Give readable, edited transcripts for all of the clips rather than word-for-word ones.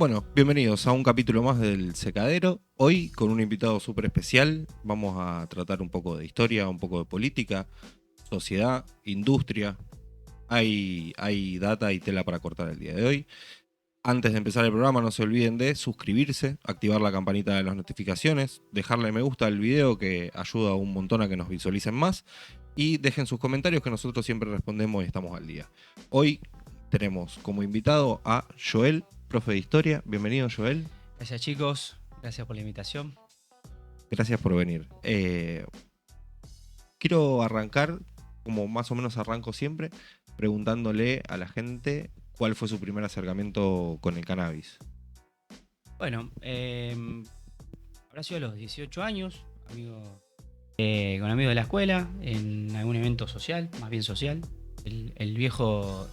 Bueno, bienvenidos a un capítulo más del Secadero. Hoy con un invitado súper especial. Vamos a tratar un poco de historia, un poco de política, sociedad, industria. Hay data y tela para cortar el día de hoy. Antes de empezar el programa, no se olviden de suscribirse, activar la campanita de las notificaciones, dejarle me gusta al video que ayuda un montón a que nos visualicen más y dejen sus comentarios que nosotros siempre respondemos y estamos al día. Hoy tenemos como invitado a Joel, profe de historia. Bienvenido, Joel. Gracias, chicos, gracias por la invitación. Gracias por venir. Quiero arrancar, como más o menos arranco siempre, preguntándole a la gente cuál fue su primer acercamiento con el cannabis. Bueno, habrá sido a los 18 años, con amigos de la escuela, en algún evento social, más bien social. El viejo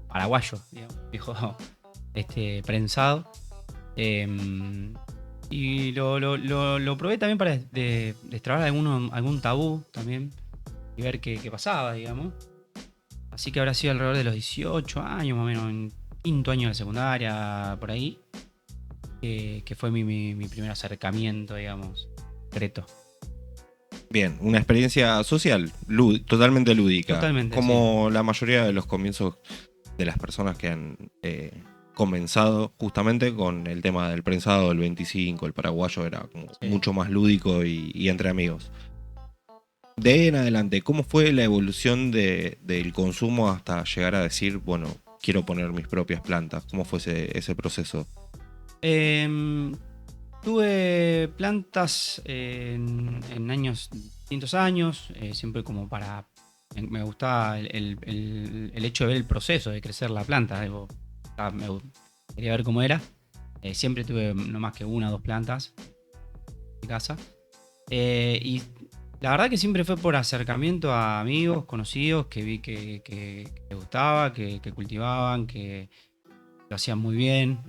paraguayo, digamos, viejo prensado. Y lo probé también para destrabar algún tabú también y ver qué pasaba, digamos. Así que habrá sido alrededor de los 18 años, más o menos, en quinto año de secundaria, por ahí, que fue mi primer acercamiento, digamos, concreto. Bien, una experiencia social, totalmente lúdica. Totalmente, como sí. La mayoría de los comienzos de las personas que han comenzado justamente con el tema del prensado, el 25, el paraguayo, era como mucho más lúdico y entre amigos. De ahí en adelante, ¿cómo fue la evolución del consumo hasta llegar a decir, bueno, quiero poner mis propias plantas? ¿Cómo fue ese proceso? Tuve plantas en distintos años, siempre como para... Me gustaba el hecho de ver el proceso de crecer la planta. Quería ver cómo era. Siempre tuve no más que una o dos plantas en casa. Y la verdad que siempre fue por acercamiento a amigos, conocidos, que vi que les gustaba, que cultivaban, que lo hacían muy bien.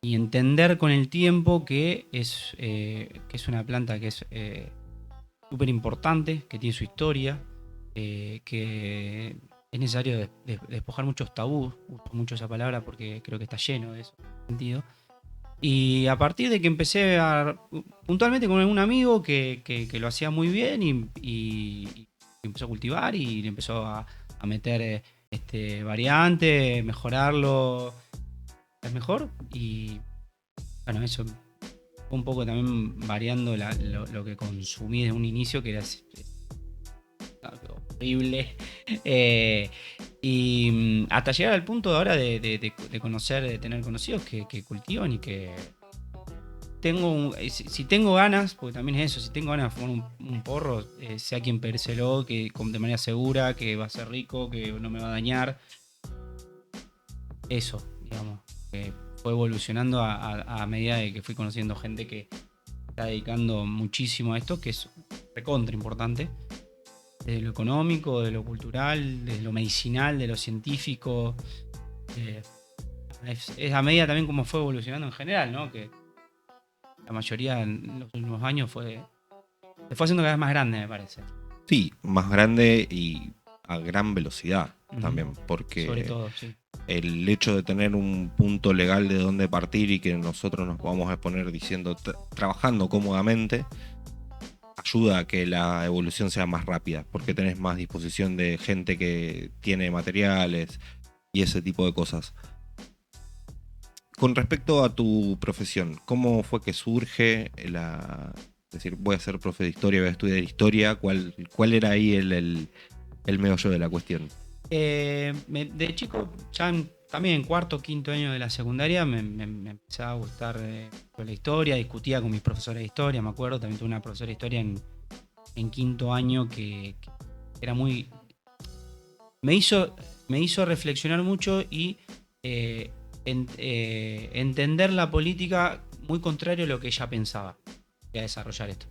Y entender con el tiempo que es una planta que es súper importante, que tiene su historia, que es necesario despojar muchos tabús. Uso mucho esa palabra porque creo que está lleno de eso sentido. Y a partir de que empecé puntualmente con algún amigo que lo hacía muy bien y empezó a cultivar y le empezó a meter variante, mejorarlo, es mejor. Y bueno, eso fue un poco también variando lo que consumí desde un inicio, que era horrible. Y hasta llegar al punto de ahora de conocer, de tener conocidos que cultivan y que si tengo ganas, porque también es eso, si tengo ganas de fumar un porro, sea quien pedírselo, que de manera segura, que va a ser rico, que no me va a dañar. Eso, digamos, que fue evolucionando a medida de que fui conociendo gente que está dedicando muchísimo a esto, que es recontra importante. De lo económico, de lo cultural, de lo medicinal, de lo científico. Es a medida también como fue evolucionando en general, ¿no? Que la mayoría en los últimos años se fue haciendo cada vez más grande, me parece. Sí, más grande y a gran velocidad también, porque sobre todo, sí. El hecho de tener un punto legal de dónde partir y que nosotros nos podamos exponer diciendo, trabajando cómodamente, ayuda a que la evolución sea más rápida, porque tenés más disposición de gente que tiene materiales y ese tipo de cosas. Con respecto a tu profesión, ¿cómo fue que surge es decir, voy a ser profe de historia, voy a estudiar historia? ¿Cuál era ahí el meollo de la cuestión? De chico, ya también en cuarto o quinto año de la secundaria, me empezaba a gustar la historia, discutía con mis profesores de historia, me acuerdo, también tuve una profesora de historia en quinto año que era muy... Me hizo reflexionar mucho y entender la política muy contrario a lo que ella pensaba. Voy a desarrollar esto.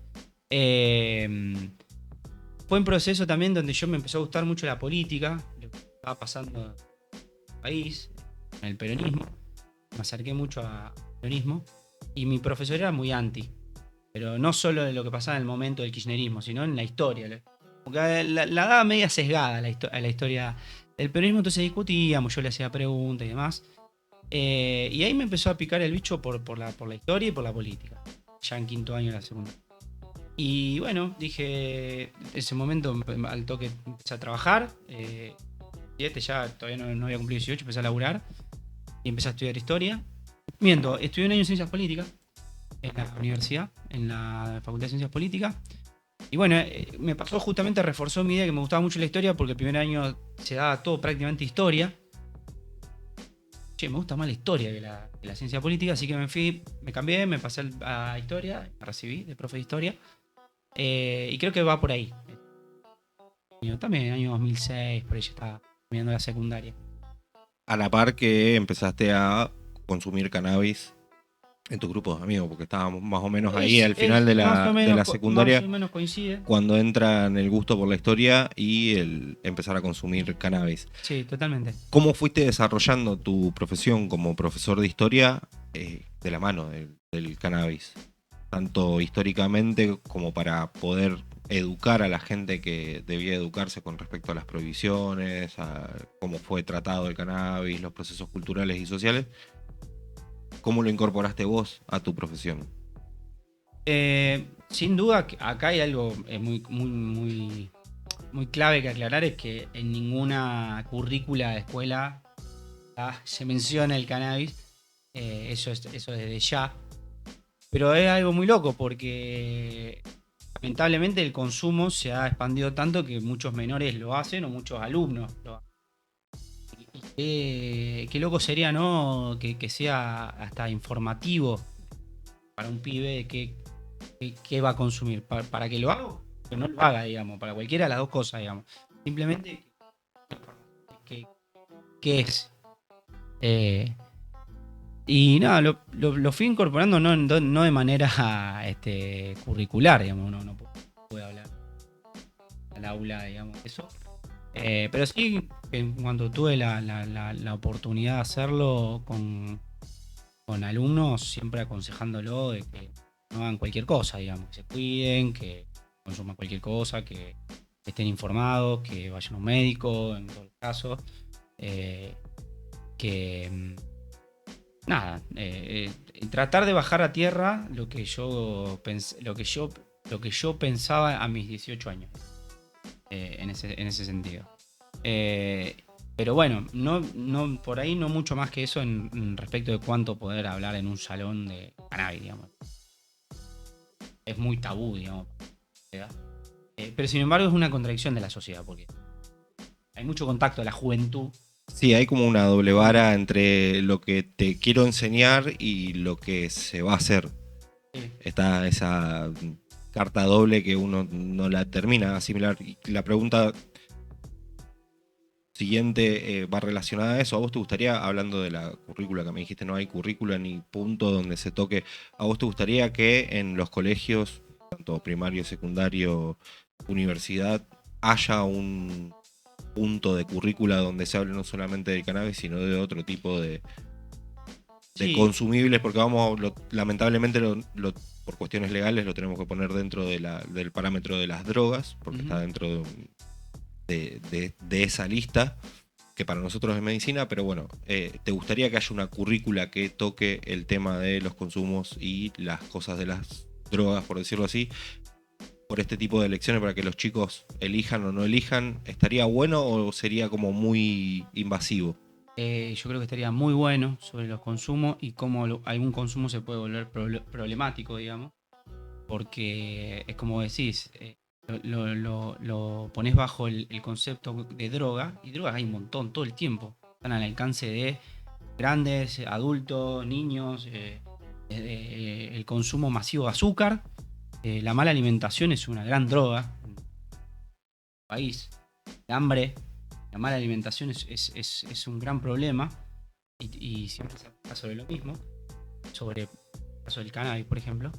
Fue un proceso también donde yo me empezó a gustar mucho la política, lo que estaba pasando en el país, en el peronismo. Me acerqué mucho al peronismo y mi profesor era muy anti, pero no solo de lo que pasaba en el momento del kirchnerismo, sino en la historia. Porque la daba media sesgada a la historia del peronismo, entonces discutíamos, yo le hacía preguntas y demás. Y ahí me empezó a picar el bicho por la historia y por la política, ya en quinto año de la secundaria. Y bueno, dije, en ese momento al toque empecé a trabajar, ya todavía no había cumplido 18, empecé a laburar y empecé a estudiar historia. Miento, estudié un año en ciencias políticas en la universidad, en la Facultad de Ciencias Políticas. Y bueno, me pasó justamente, reforzó mi idea que me gustaba mucho la historia porque el primer año se daba todo prácticamente historia. Che, me gusta más la historia que la ciencia política, así que me cambié, me pasé a historia, me recibí de profe de historia. Y creo que va por ahí. También año 2006, por ahí ya estaba terminando la secundaria. A la par que empezaste a consumir cannabis en tu grupo de amigos, porque estábamos más o menos ahí al final de la Más o secundaria, menos coincide. cuando entran el gusto por la historia y el empezar a consumir cannabis. Sí, totalmente. ¿Cómo fuiste desarrollando tu profesión como profesor de historia de la mano del cannabis? Tanto históricamente como para poder educar a la gente que debía educarse con respecto a las prohibiciones, a cómo fue tratado el cannabis, los procesos culturales y sociales. ¿Cómo lo incorporaste vos a tu profesión? Sin duda, acá hay algo muy clave que aclarar, es que en ninguna currícula de escuela se menciona el cannabis. Eso desde ya. Pero es algo muy loco porque lamentablemente el consumo se ha expandido tanto que muchos menores lo hacen o muchos alumnos lo hacen. Qué loco sería, ¿no? Que sea hasta informativo para un pibe de qué va a consumir. Para que lo haga o que no lo haga, digamos. Para cualquiera de las dos cosas, digamos. Simplemente qué es. Y nada, lo fui incorporando no de manera curricular, digamos. No puedo hablar al aula, digamos, eso. Pero sí, cuando tuve la oportunidad de hacerlo con alumnos, siempre aconsejándolo de que no hagan cualquier cosa, digamos, que se cuiden, que consuman cualquier cosa, que estén informados, que vayan a un médico, en todos los casos, que nada, tratar de bajar a tierra lo que yo pensaba a mis 18 años, en ese sentido. Pero bueno, por ahí no mucho más que eso en respecto de cuánto poder hablar en un salón de cannabis, digamos. Es muy tabú, digamos. Pero sin embargo es una contradicción de la sociedad, porque hay mucho contacto de la juventud. Sí, hay como una doble vara entre lo que te quiero enseñar y lo que se va a hacer. Sí. Está esa carta doble que uno no la termina de asimilar. Y la pregunta siguiente va relacionada a eso. ¿A vos te gustaría, hablando de la currícula que me dijiste, no hay currícula ni punto donde se toque, a vos te gustaría que en los colegios, tanto primario, secundario, universidad, haya un punto de currícula donde se hable no solamente del cannabis, sino de otro tipo de Sí, consumibles? Porque lamentablemente por cuestiones legales lo tenemos que poner dentro del parámetro de las drogas, porque está dentro de esa lista, que para nosotros es medicina. Pero bueno, ¿te gustaría que haya una currícula que toque el tema de los consumos y las cosas de las drogas, por decirlo así, por este tipo de elecciones, para que los chicos elijan o no elijan? ¿Estaría bueno o sería como muy invasivo? yo creo que estaría muy bueno sobre los consumos y cómo algún consumo se puede volver problemático, digamos. Porque es como decís, lo pones bajo el concepto de droga, y drogas hay un montón todo el tiempo. Están al alcance de grandes, adultos, niños, el consumo masivo de azúcar. La mala alimentación es una gran droga en el país. El hambre, la mala alimentación es un gran problema. Y siempre se habla sobre lo mismo, sobre el caso del cannabis, por ejemplo.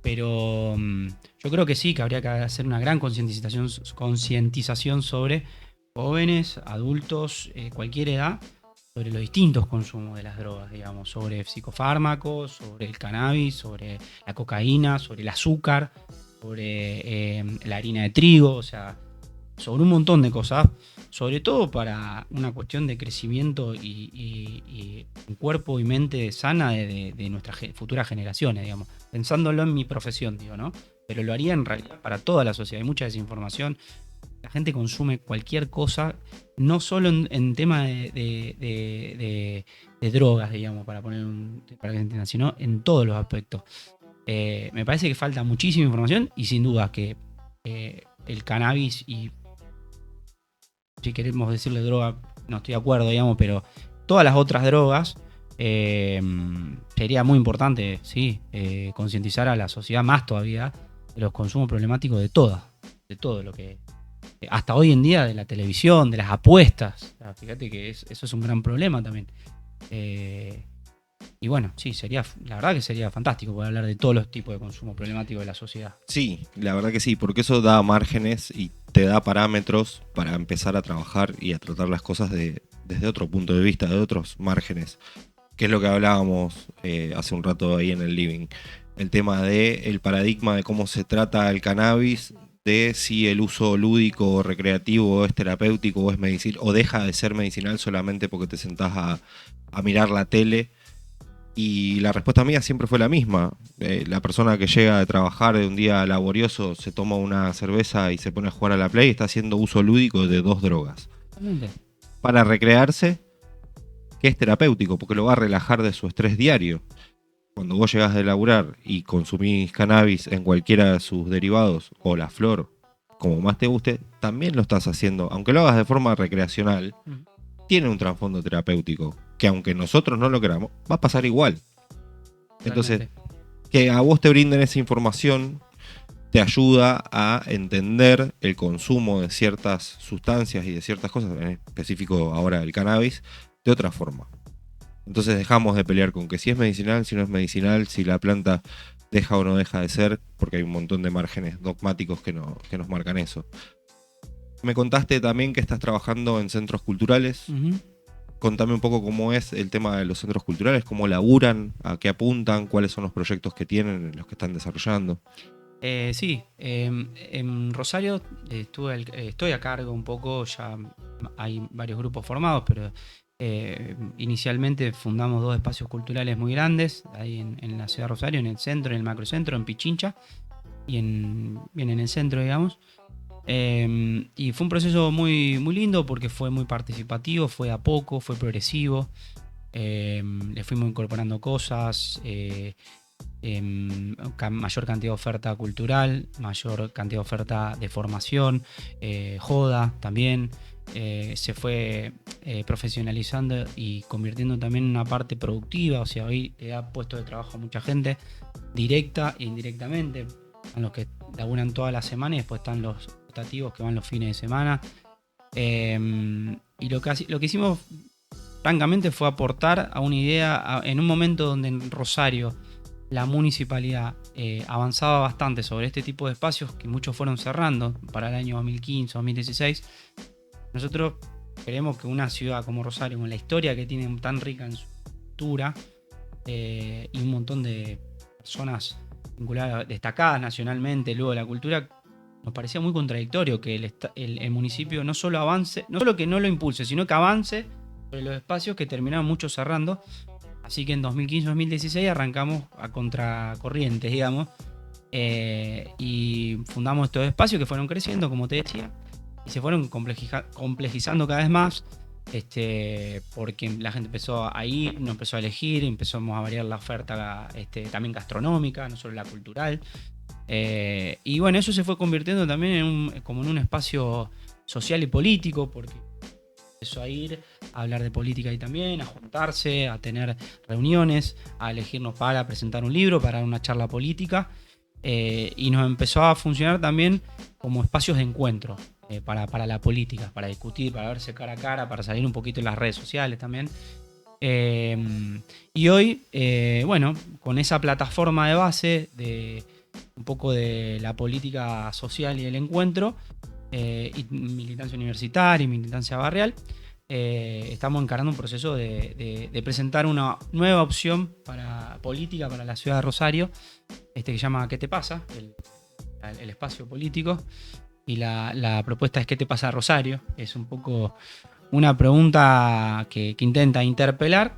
Pero yo creo que sí, que habría que hacer una gran concientización sobre jóvenes, adultos, cualquier edad, sobre los distintos consumos de las drogas, digamos, sobre psicofármacos, sobre el cannabis, sobre la cocaína, sobre el azúcar, sobre la harina de trigo, o sea, sobre un montón de cosas, sobre todo para una cuestión de crecimiento y un cuerpo y mente sana de nuestras futuras generaciones, digamos. Pensándolo en mi profesión, digo, ¿no? Pero lo haría en realidad para toda la sociedad. Hay mucha desinformación. La gente consume cualquier cosa, no solo en tema de drogas, digamos, para para que se entienda, sino en todos los aspectos. Me parece que falta muchísima información y sin duda que el cannabis y, si queremos decirle droga, no estoy de acuerdo, digamos, pero todas las otras drogas, sería muy importante, sí, concientizar a la sociedad más todavía de los consumos problemáticos de todo lo que... Hasta hoy en día de la televisión, de las apuestas. O sea, fíjate que eso es un gran problema también. Y bueno, sí, la verdad que sería fantástico poder hablar de todos los tipos de consumo problemático de la sociedad. Sí, la verdad que sí, porque eso da márgenes y te da parámetros para empezar a trabajar y a tratar las cosas desde otro punto de vista, de otros márgenes, que es lo que hablábamos hace un rato ahí en el living. El tema del paradigma de cómo se trata el cannabis, de si el uso lúdico o recreativo es terapéutico o es medicinal, o deja de ser medicinal solamente porque te sentás a mirar la tele. Y la respuesta mía siempre fue la misma. La persona que llega de trabajar de un día laborioso, se toma una cerveza y se pone a jugar a la Play, está haciendo uso lúdico de 2 drogas. Totalmente. Para recrearse, que es terapéutico, porque lo va a relajar de su estrés diario. Cuando vos llegás de laburar y consumís cannabis en cualquiera de sus derivados, o la flor, como más te guste, también lo estás haciendo, aunque lo hagas de forma recreacional, tiene un trasfondo terapéutico, que aunque nosotros no lo queramos, va a pasar igual. Entonces, que a vos te brinden esa información te ayuda a entender el consumo de ciertas sustancias y de ciertas cosas, en específico ahora el cannabis, de otra forma. Entonces dejamos de pelear con que si es medicinal, si no es medicinal, si la planta deja o no deja de ser, porque hay un montón de márgenes dogmáticos que nos marcan eso. Me contaste también que estás trabajando en centros culturales. Contame un poco cómo es el tema de los centros culturales, cómo laburan, a qué apuntan, cuáles son los proyectos que tienen, los que están desarrollando. Sí, en Rosario estoy a cargo un poco, ya hay varios grupos formados, pero inicialmente fundamos 2 espacios culturales muy grandes, ahí en la ciudad de Rosario, en el centro, en el macrocentro, en Pichincha, y bien en el centro, digamos. Y fue un proceso muy, muy lindo porque fue muy participativo, fue a poco, fue progresivo. Le fuimos incorporando cosas, mayor cantidad de oferta cultural, mayor cantidad de oferta de formación, joda también. Se fue profesionalizando y convirtiendo también en una parte productiva, o sea, hoy le da puesto de trabajo a mucha gente, directa e indirectamente. Están los que laburan toda la semana y después están los rotativos que van los fines de semana. Y lo que hicimos, francamente, fue aportar a una idea en un momento donde en Rosario la municipalidad avanzaba bastante sobre este tipo de espacios, que muchos fueron cerrando para el año 2015, 2016. Nosotros creemos que una ciudad como Rosario, con la historia que tiene tan rica en su cultura y un montón de personas vinculadas, destacadas nacionalmente luego de la cultura, nos parecía muy contradictorio que el municipio no solo avance, no solo que no lo impulse, sino que avance sobre los espacios que terminaron muchos cerrando. Así que en 2015-2016 arrancamos a contracorriente, digamos, y fundamos estos espacios que fueron creciendo, como te decía, y se fueron complejizando cada vez más, porque la gente empezó a ir, nos empezó a elegir, empezamos a variar la oferta también gastronómica, no solo la cultural. Y bueno, eso se fue convirtiendo también como en un espacio social y político, porque empezó a ir a hablar de política ahí también, a juntarse, a tener reuniones, a elegirnos para presentar un libro, para dar una charla política, y nos empezó a funcionar también como espacios de encuentro para la política, para discutir, para verse cara a cara, para salir un poquito en las redes sociales también. Y hoy, bueno, con esa plataforma de base de un poco de la política social y el encuentro, y militancia universitaria y militancia barrial, estamos encarando un proceso de presentar una nueva opción política para la ciudad de Rosario, que se llama ¿Qué te pasa? El espacio político, y la propuesta es ¿qué te pasa, Rosario? Es un poco una pregunta que intenta interpelar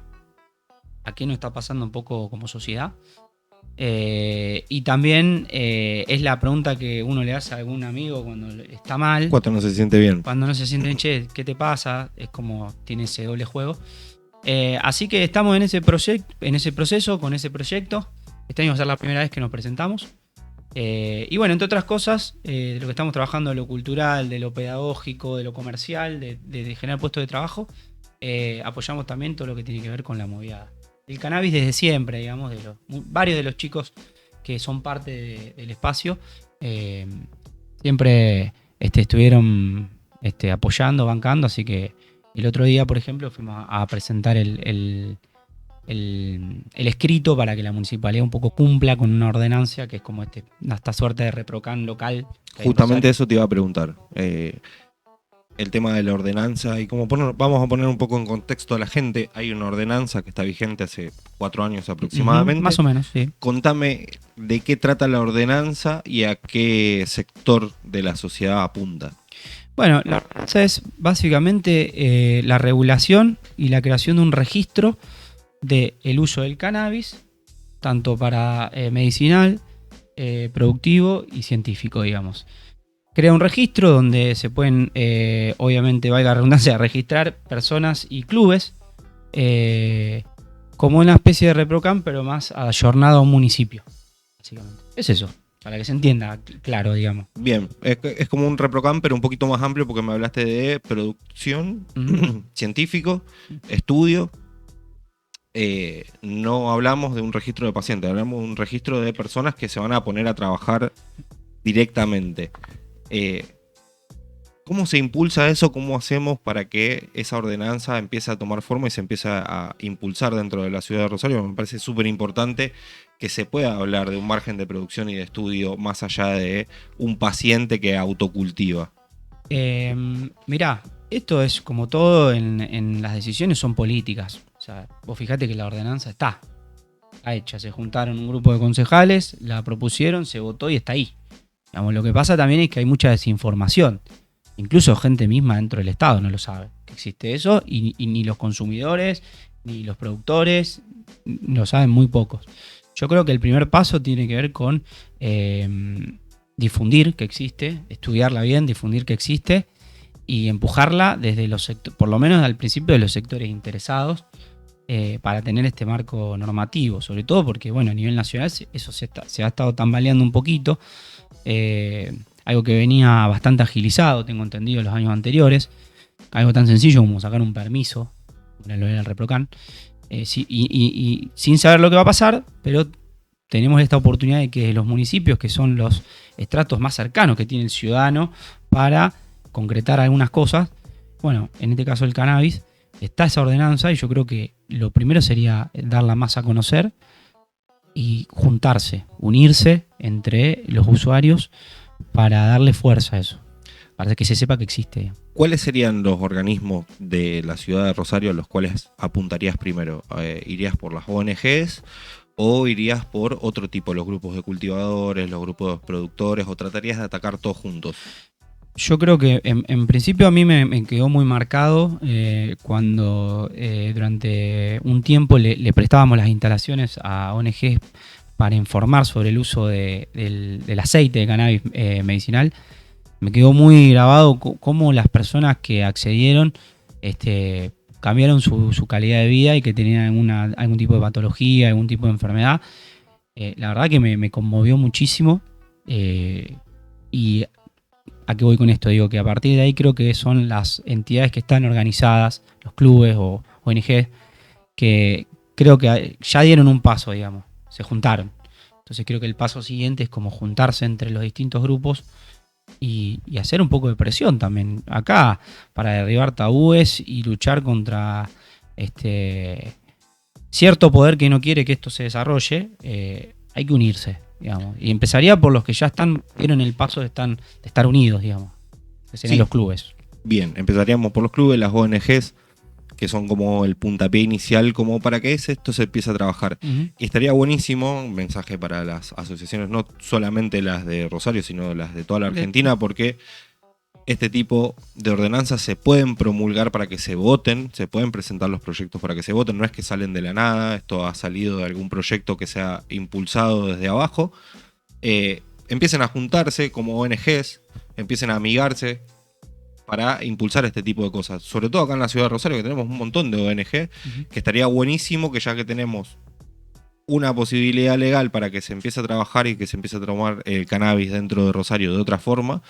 a qué nos está pasando un poco como sociedad. Y también es la pregunta que uno le hace a algún amigo cuando está mal. Cuando no se siente bien. Cuando no se siente, che, ¿qué te pasa? Es como tiene ese doble juego. Así que estamos en ese proceso, con ese proyecto. Este año va a ser la primera vez que nos presentamos. Y bueno, entre otras cosas, de lo que estamos trabajando, de lo cultural, de lo pedagógico, de lo comercial, de generar puestos de trabajo, apoyamos también todo lo que tiene que ver con la movida. El cannabis desde siempre, digamos, varios de los chicos que son parte del espacio, siempre estuvieron apoyando, bancando, así que el otro día, por ejemplo, fuimos a presentar el escrito para que la municipalidad un poco cumpla con una ordenancia que es como esta suerte de ReproCan local. Justamente eso te iba a preguntar. El tema de la ordenanza y vamos a poner un poco en contexto a la gente. Hay una ordenanza que está vigente hace 4 años aproximadamente. Más o menos, sí. Contame de qué trata la ordenanza y a qué sector de la sociedad apunta. Bueno, la ordenanza es básicamente la regulación y la creación de un registro del uso del cannabis, tanto para medicinal, productivo y científico, digamos. Crea un registro donde se pueden, obviamente, valga la redundancia, registrar personas y clubes como una especie de ReproCan, pero más ayornado a un municipio, básicamente. Es eso, para que se entienda claro, digamos. Bien, es como un ReproCan, pero un poquito más amplio porque me hablaste de producción, científico, estudio. No hablamos de un registro de pacientes, hablamos de un registro de personas que se van a poner a trabajar directamente. ¿Cómo se impulsa eso? ¿Cómo hacemos para que esa ordenanza empiece a tomar forma y se empiece a impulsar dentro de la ciudad de Rosario? Me parece súper importante que se pueda hablar de un margen de producción y de estudio más allá de un paciente que autocultiva. Mirá, esto es como todo en las decisiones son políticas. O sea, vos fijate que la ordenanza está hecha. Se juntaron un grupo de concejales, la propusieron, se votó y está ahí. Digamos, lo que pasa también es que hay mucha desinformación. Incluso gente misma dentro del Estado no lo sabe que existe eso y ni los consumidores ni los productores lo saben, muy pocos. Yo creo que el primer paso tiene que ver con difundir que existe, estudiarla bien, difundir que existe y empujarla desde los sectores, por lo menos al principio de los sectores interesados, para tener este marco normativo, sobre todo porque, bueno, a nivel nacional eso se ha estado tambaleando un poquito. Algo que venía bastante agilizado, tengo entendido, en los años anteriores. Algo tan sencillo como sacar un permiso, como lo era el ReproCan, y sin saber lo que va a pasar, pero tenemos esta oportunidad de que los municipios, que son los estratos más cercanos que tiene el ciudadano para concretar algunas cosas, bueno, en este caso el cannabis, está esa ordenanza y yo creo que lo primero sería darla más a conocer y juntarse, unirse entre los usuarios para darle fuerza a eso, para que se sepa que existe. ¿Cuáles serían los organismos de la ciudad de Rosario a los cuales apuntarías primero? ¿Irías por las ONGs o irías por otro tipo, los grupos de cultivadores, los grupos de productores, o tratarías de atacar todos juntos? Yo creo que en principio a mí me quedó muy marcado cuando durante un tiempo le prestábamos las instalaciones a ONGs para informar sobre el uso del aceite de cannabis medicinal. Me quedó muy grabado cómo las personas que accedieron cambiaron su calidad de vida y que tenían algún tipo de patología, algún tipo de enfermedad. La verdad que me conmovió muchísimo. Y ¿a qué voy con esto? Digo que a partir de ahí creo que son las entidades que están organizadas, los clubes o ONG, que creo que ya dieron un paso, digamos, se juntaron. Entonces creo que el paso siguiente es como juntarse entre los distintos grupos y hacer un poco de presión también acá para derribar tabúes y luchar contra cierto poder que no quiere que esto se desarrolle. Hay que unirse, digamos, y empezaría por los que ya dieron el paso de estar unidos, digamos, que serían los clubes. Bien, empezaríamos por los clubes, las ONGs. que son como el puntapié inicial, como para que esto se empiece a trabajar. Y estaría buenísimo, un mensaje para las asociaciones, no solamente las de Rosario, sino las de toda la Argentina, porque este tipo de ordenanzas se pueden promulgar para que se voten, se pueden presentar los proyectos para que se voten, no es que salen de la nada, esto ha salido de algún proyecto que se ha impulsado desde abajo. Empiecen a juntarse como ONGs, empiecen a amigarse para impulsar este tipo de cosas. Sobre todo acá en la ciudad de Rosario, que tenemos un montón de ONG, que estaría buenísimo que ya que tenemos una posibilidad legal para que se empiece a trabajar y que se empiece a tomar el cannabis dentro de Rosario de otra forma,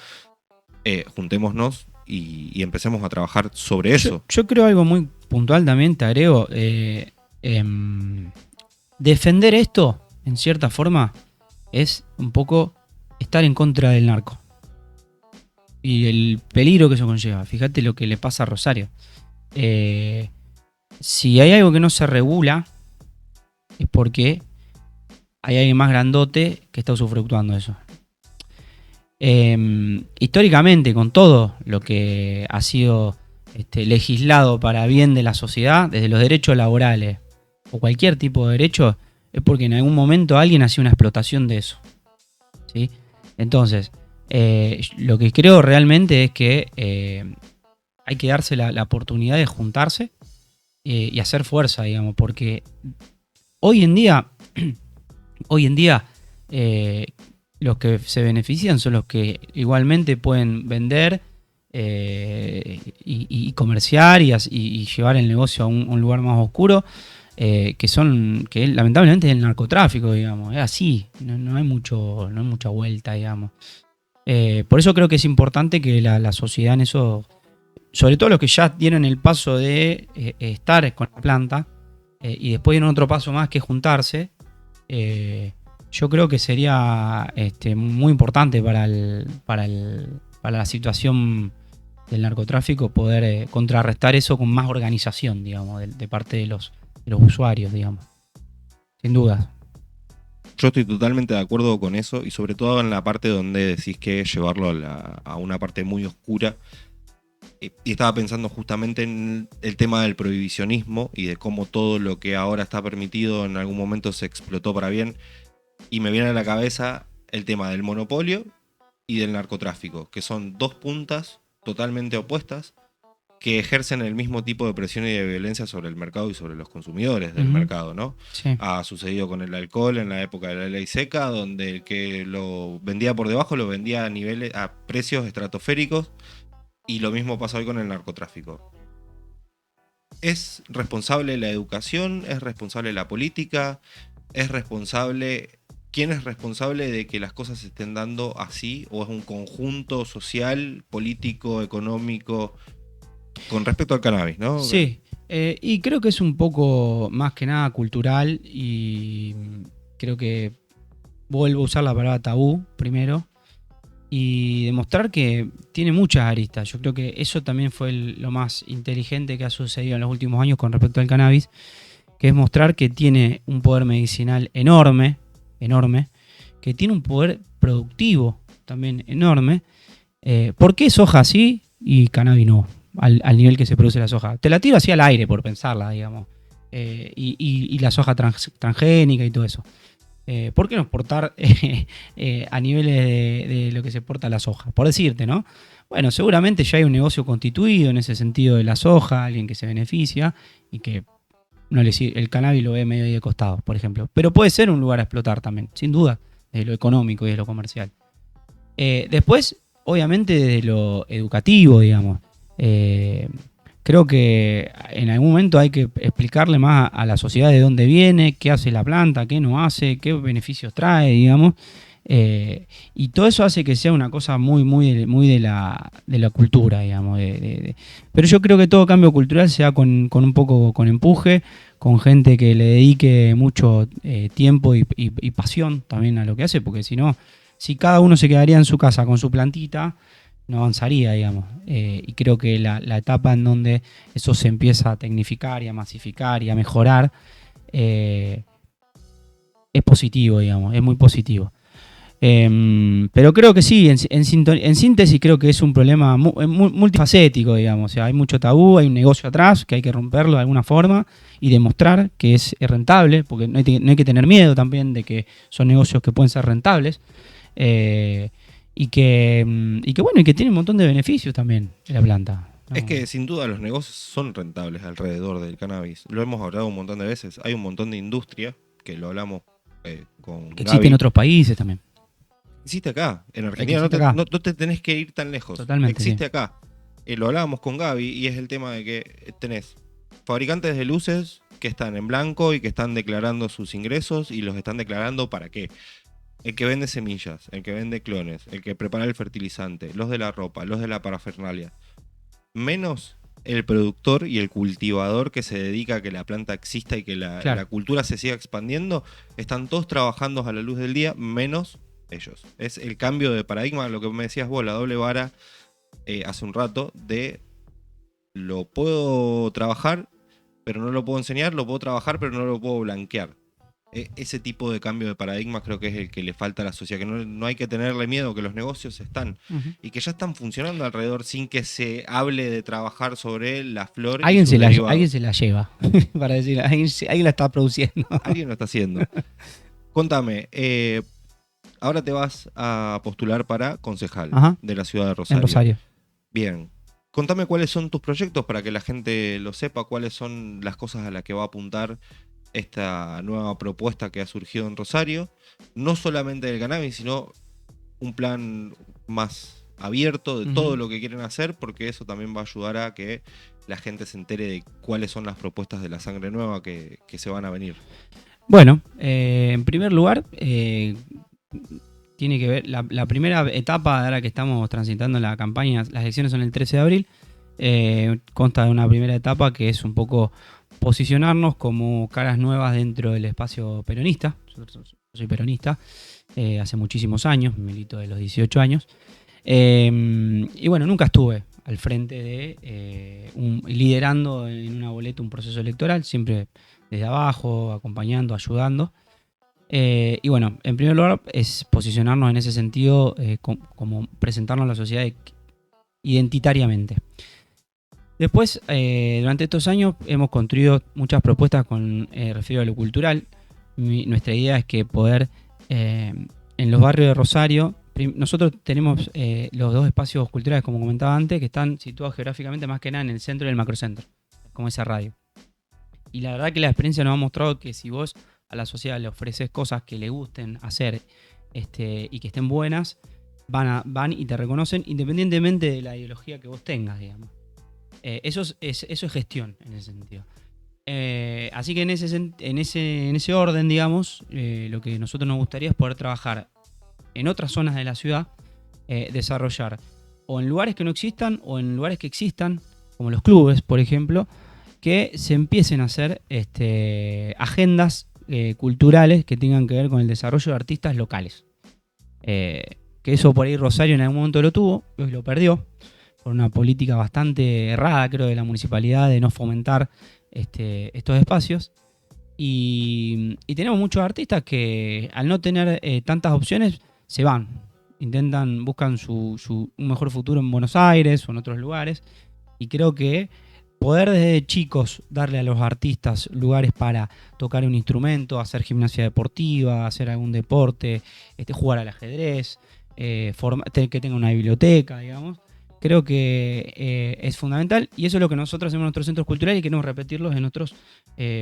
juntémonos y empecemos a trabajar sobre eso. Yo creo algo muy puntual también, te agrego. Defender esto, en cierta forma, es un poco estar en contra del narco. Y el peligro que eso conlleva. Fíjate lo que le pasa a Rosario. Si hay algo que no se regula, es porque hay alguien más grandote que está usufructuando eso. Históricamente, con todo lo que ha sido legislado para bien de la sociedad, desde los derechos laborales o cualquier tipo de derecho, es porque en algún momento alguien hacía una explotación de eso, ¿sí? Entonces, lo que creo realmente es que hay que darse la oportunidad de juntarse y hacer fuerza, digamos, porque hoy en día los que se benefician son los que igualmente pueden vender y comerciar y llevar el negocio a un lugar más oscuro, que lamentablemente es el narcotráfico, digamos. Es así, no hay mucha vuelta, digamos. Por eso creo que es importante que la sociedad en eso, sobre todo los que ya tienen el paso de estar con la planta y después tienen otro paso más que juntarse, yo creo que sería muy importante para la situación del narcotráfico poder contrarrestar eso con más organización, digamos, de parte de los usuarios, digamos. Sin duda. Yo estoy totalmente de acuerdo con eso y sobre todo en la parte donde decís que llevarlo a una parte muy oscura. Y estaba pensando justamente en el tema del prohibicionismo y de cómo todo lo que ahora está permitido en algún momento se explotó para bien. Y me viene a la cabeza el tema del monopolio y del narcotráfico, que son dos puntas totalmente opuestas que ejercen el mismo tipo de presión y de violencia sobre el mercado y sobre los consumidores del mercado, ¿no? Sí. Ha sucedido con el alcohol en la época de la ley seca, donde el que lo vendía por debajo lo vendía a precios estratosféricos, y lo mismo pasa hoy con el narcotráfico. ¿Es responsable la educación? ¿Es responsable la política? ¿Es responsable... ¿Quién es responsable de que las cosas se estén dando así? ¿O es un conjunto social, político, económico, con respecto al cannabis, ¿no? Sí, y creo que es un poco más que nada cultural y creo que vuelvo a usar la palabra tabú primero y demostrar que tiene muchas aristas. Yo creo que eso también fue lo más inteligente que ha sucedido en los últimos años con respecto al cannabis, que es mostrar que tiene un poder medicinal enorme, que tiene un poder productivo también enorme. ¿Por qué soja sí y cannabis no? Al nivel que se produce la soja. Te la tiro así al aire por pensarla, digamos. Y la soja transgénica y todo eso. ¿Por qué no exportar a niveles de lo que se exporta la soja? Por decirte, ¿no? Bueno, seguramente ya hay un negocio constituido en ese sentido de la soja, alguien que se beneficia y que el cannabis lo ve medio ahí de costado, por ejemplo. Pero puede ser un lugar a explotar también, sin duda, desde lo económico y de lo comercial. Después, obviamente, desde lo educativo, digamos. Creo que en algún momento hay que explicarle más a la sociedad de dónde viene, qué hace la planta, qué no hace, qué beneficios trae, digamos. Y todo eso hace que sea una cosa muy de la cultura, digamos. Pero yo creo que todo cambio cultural se da con un poco con empuje, con gente que le dedique mucho tiempo y pasión también a lo que hace, porque si no, si cada uno se quedaría en su casa con su plantita, no avanzaría, digamos. Y creo que la etapa en donde eso se empieza a tecnificar y a masificar y a mejorar es positivo, digamos, es muy positivo. Pero creo que sí, en síntesis creo que es un problema multifacético, digamos. O sea, hay mucho tabú, hay un negocio atrás que hay que romperlo de alguna forma y demostrar que es rentable, porque no hay que tener miedo también de que son negocios que pueden ser rentables. eh, y que tiene un montón de beneficios también la planta, Es ¿no? que sin duda los negocios son rentables alrededor del cannabis. Lo hemos hablado un montón de veces. Hay un montón de industria, que lo hablamos con Que existe en Gaby. otros países también. Existe acá, en Que Argentina, existe acá, no te tenés que ir tan lejos. totalmente, sí. Existe acá. Lo hablábamos con Gaby y es el tema de que tenés fabricantes de luces que están en blanco y que están declarando sus ingresos y los están declarando para qué. El que vende semillas, el que vende clones, el que prepara el fertilizante, los de la ropa, los de la parafernalia. Menos el productor y el cultivador que se dedica a que la planta exista y que Claro. la cultura se siga expandiendo, están todos trabajando a la luz del día, menos ellos. Es el cambio de paradigma, lo que me decías vos, la doble vara hace un rato, de lo puedo trabajar, pero no lo puedo enseñar, lo puedo trabajar, pero no lo puedo blanquear. Ese tipo de cambio de paradigma creo que es el que le falta a la sociedad, que no hay que tenerle miedo, que los negocios están Ujú. y que ya están funcionando alrededor sin que se hable de trabajar sobre la flor y sus Alguien derivados. se la lleva, para decir, alguien la está produciendo. Alguien lo está haciendo. Contame, ahora te vas a postular para concejal Ajá, de la ciudad de en Rosario. Rosario. Bien. Contame cuáles son tus proyectos para que la gente lo sepa, cuáles son las cosas a las que va a apuntar esta nueva propuesta que ha surgido en Rosario. No solamente del cannabis, sino un plan más abierto de todo Ujú. lo que quieren hacer, porque eso también va a ayudar a que la gente se entere de cuáles son las propuestas de la sangre nueva que se van a venir. Bueno, en primer lugar, tiene que ver, la primera etapa, ahora que estamos transitando la campaña, las elecciones son el 13 de abril, consta de una primera etapa que es un poco posicionarnos como caras nuevas dentro del espacio peronista. Yo soy peronista, hace muchísimos años, milito de los 18 años. Y bueno, nunca estuve al frente de liderando en una boleta un proceso electoral, siempre desde abajo, acompañando, ayudando. Y bueno, en primer lugar es posicionarnos en ese sentido, como presentarnos a la sociedad identitariamente. Después, durante estos años hemos construido muchas propuestas con referido a lo cultural. Nuestra idea es que poder, en los barrios de Rosario, nosotros tenemos los dos espacios culturales, como comentaba antes, que están situados geográficamente más que nada en el centro y el macrocentro, como esa radio. Y la verdad que la experiencia nos ha mostrado que si vos a la sociedad le ofreces cosas que le gusten hacer, y que estén buenas, van y te reconocen independientemente de la ideología que vos tengas, digamos. Eso es gestión en ese sentido. Así que en ese orden, digamos, lo que a nosotros nos gustaría es poder trabajar en otras zonas de la ciudad, desarrollar o en lugares que no existan o en lugares que existan, como los clubes, por ejemplo, que se empiecen a hacer agendas culturales que tengan que ver con el desarrollo de artistas locales. Que eso por ahí Rosario en algún momento lo tuvo, hoy lo perdió, por una política bastante errada, creo, de la municipalidad de no fomentar estos espacios. Y tenemos muchos artistas que al no tener tantas opciones se van, buscan un mejor futuro en Buenos Aires o en otros lugares. Y creo que poder desde chicos darle a los artistas lugares para tocar un instrumento, hacer gimnasia deportiva, hacer algún deporte, jugar al ajedrez, que tenga una biblioteca, digamos. Creo que es fundamental y eso es lo que nosotros hacemos en nuestros centros culturales y queremos repetirlos en otros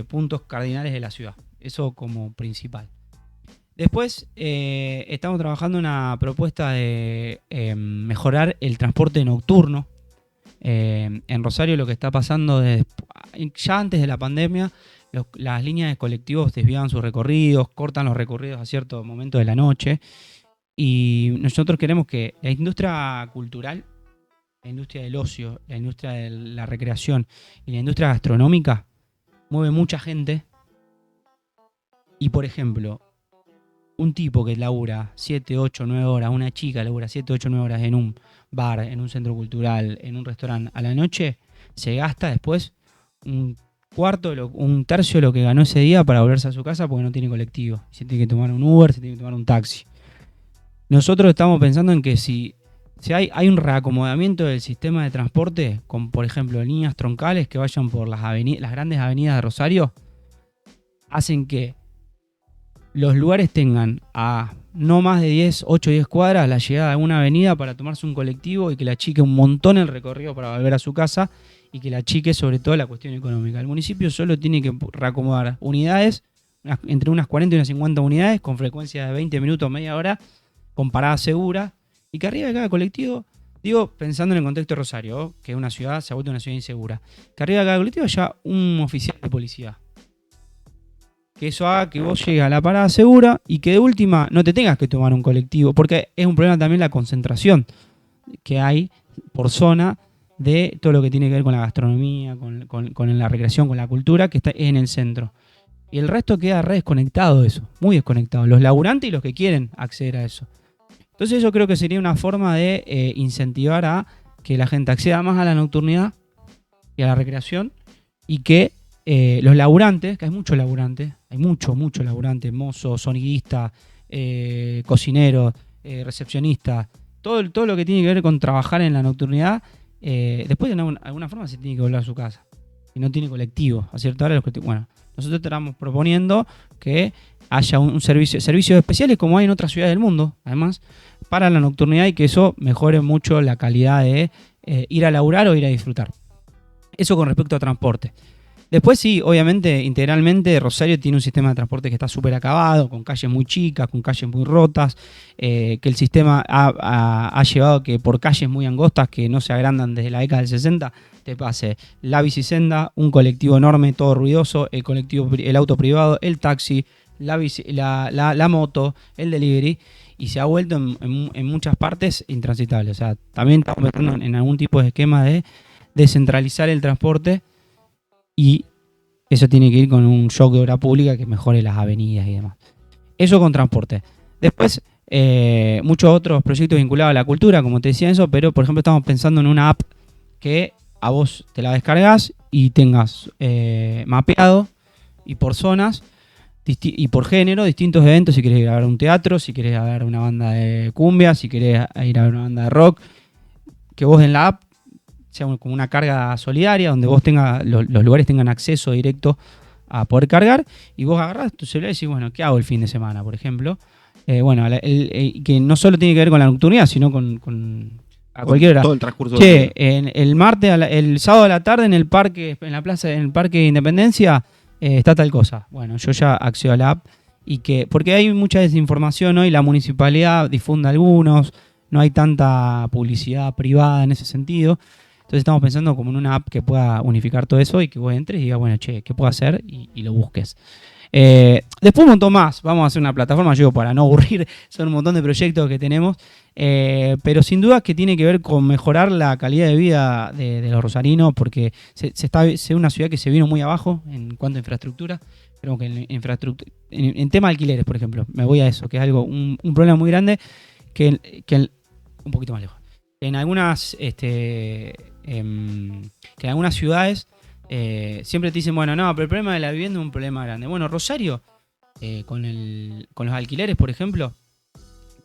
puntos cardinales de la ciudad. Eso como principal. Después estamos trabajando en una propuesta de mejorar el transporte nocturno. En Rosario lo que está pasando ya antes de la pandemia, las líneas de colectivos desvían sus recorridos, cortan los recorridos a cierto momento de la noche y nosotros queremos que la industria cultural, la industria del ocio, la industria de la recreación y la industria gastronómica mueve mucha gente y por ejemplo un tipo que labura 7, 8, 9 horas, una chica labura 7, 8, 9 horas en un bar, en un centro cultural, en un restaurante a la noche, se gasta después un tercio de lo que ganó ese día para volverse a su casa porque no tiene colectivo. Se tiene que tomar un Uber, se tiene que tomar un taxi. Nosotros estamos pensando en que si hay un reacomodamiento del sistema de transporte, con por ejemplo líneas troncales que vayan por las grandes avenidas de Rosario, hacen que los lugares tengan a no más de 10, 8 o 10 cuadras la llegada a una avenida para tomarse un colectivo y que la achique un montón el recorrido para volver a su casa y que la achique sobre todo la cuestión económica. El municipio solo tiene que reacomodar unidades, entre unas 40 y unas 50 unidades, con frecuencia de 20 minutos, media hora, con parada segura, y que arriba de cada colectivo, digo, pensando en el contexto de Rosario, que es una ciudad, se ha vuelto una ciudad insegura, que arriba de cada colectivo haya un oficial de policía. Que eso haga que vos llegues a la parada segura y que de última no te tengas que tomar un colectivo, porque es un problema también la concentración que hay por zona de todo lo que tiene que ver con la gastronomía, con la recreación, con la cultura, que está en el centro. Y el resto queda re desconectado de eso, muy desconectado. Los laburantes y los que quieren acceder a eso. Entonces yo creo que sería una forma de incentivar a que la gente acceda más a la nocturnidad y a la recreación y que los laburantes, que hay mucho laburante, mozo, sonidista, cocinero, recepcionista, todo lo que tiene que ver con trabajar en la nocturnidad, después de alguna forma se tiene que volver a su casa. Y no tiene colectivo. A cierta hora bueno, nosotros estamos proponiendo que haya un servicios especiales como hay en otras ciudades del mundo, además, para la nocturnidad y que eso mejore mucho la calidad de ir a laburar o ir a disfrutar. Eso con respecto a transporte. Después sí, obviamente, integralmente Rosario tiene un sistema de transporte que está súper acabado, con calles muy chicas, con calles muy rotas, que el sistema ha llevado que por calles muy angostas, que no se agrandan desde la década del 60, te pase la bicisenda, un colectivo enorme, todo ruidoso, el auto privado, el taxi, la moto, el delivery, y se ha vuelto en muchas partes intransitable. O sea, también estamos metiendo en algún tipo de esquema de descentralizar el transporte. Y eso tiene que ir con un shock de obra pública que mejore las avenidas y demás. Eso con transporte. Después, muchos otros proyectos vinculados a la cultura, como te decía eso, pero por ejemplo estamos pensando en una app que a vos te la descargas y tengas mapeado y por zonas y por género distintos eventos. Si querés ir a ver un teatro, si querés ir a ver una banda de cumbia, si querés ir a ver una banda de rock, que vos en la app sea como una carga solidaria, donde vos los lugares tengan acceso directo a poder cargar, y vos agarrás tu celular y decís, bueno, ¿qué hago el fin de semana, por ejemplo? Que no solo tiene que ver con la nocturnidad, sino a cualquier hora. Todo el transcurso del día. El sábado a la tarde en el parque, en el Parque de Independencia, está tal cosa. Bueno, yo ya accedo a la app, porque hay mucha desinformación hoy, la municipalidad difunde algunos, no hay tanta publicidad privada en ese sentido. Entonces estamos pensando como en una app que pueda unificar todo eso y que vos entres y digas, bueno, che, ¿qué puedo hacer? Y lo busques. Después un montón más. Vamos a hacer una plataforma, yo para no aburrir, son un montón de proyectos que tenemos. Pero sin duda que tiene que ver con mejorar la calidad de vida de los rosarinos, porque es una ciudad que se vino muy abajo en cuanto a infraestructura. Creo que en tema de alquileres, por ejemplo, me voy a eso, que es un problema muy grande, un poquito más lejos. En algunas que en algunas ciudades siempre te dicen, bueno, no, pero el problema de la vivienda es un problema grande. Bueno, Rosario, con los alquileres, por ejemplo,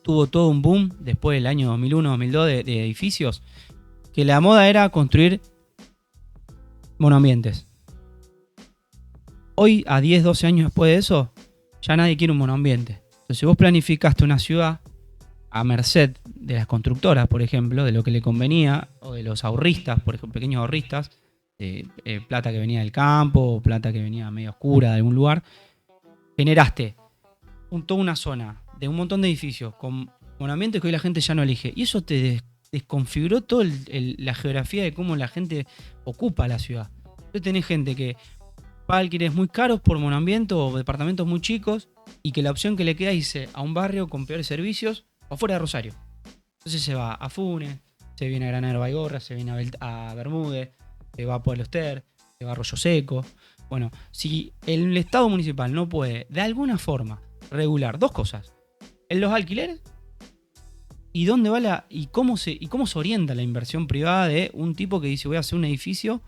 tuvo todo un boom después del año 2001-2002 de edificios, que la moda era construir monoambientes. Hoy, a 10, 12 años después de eso, ya nadie quiere un monoambiente. Entonces, vos planificaste una ciudad a merced de las constructoras, por ejemplo, de lo que le convenía, o de los ahorristas, por ejemplo, pequeños ahorristas, plata que venía del campo, o plata que venía medio oscura de algún lugar. Generaste toda una zona de un montón de edificios con monoambientes que hoy la gente ya no elige. Y eso te desconfiguró toda la geografía de cómo la gente ocupa la ciudad. Entonces tenés gente que paga alquileres muy caros por monoambiente o departamentos muy chicos, y que la opción que le queda es irse a un barrio con peores servicios o fuera de Rosario. Entonces se va a Funes, se viene a Granadero Baigorra, se viene a Bermúdez, se va a Pueblo Ester, se va a Arroyo Seco. Bueno, si el Estado municipal no puede de alguna forma regular dos cosas: en los alquileres y dónde va y cómo se orienta la inversión privada de un tipo que dice voy a hacer un edificio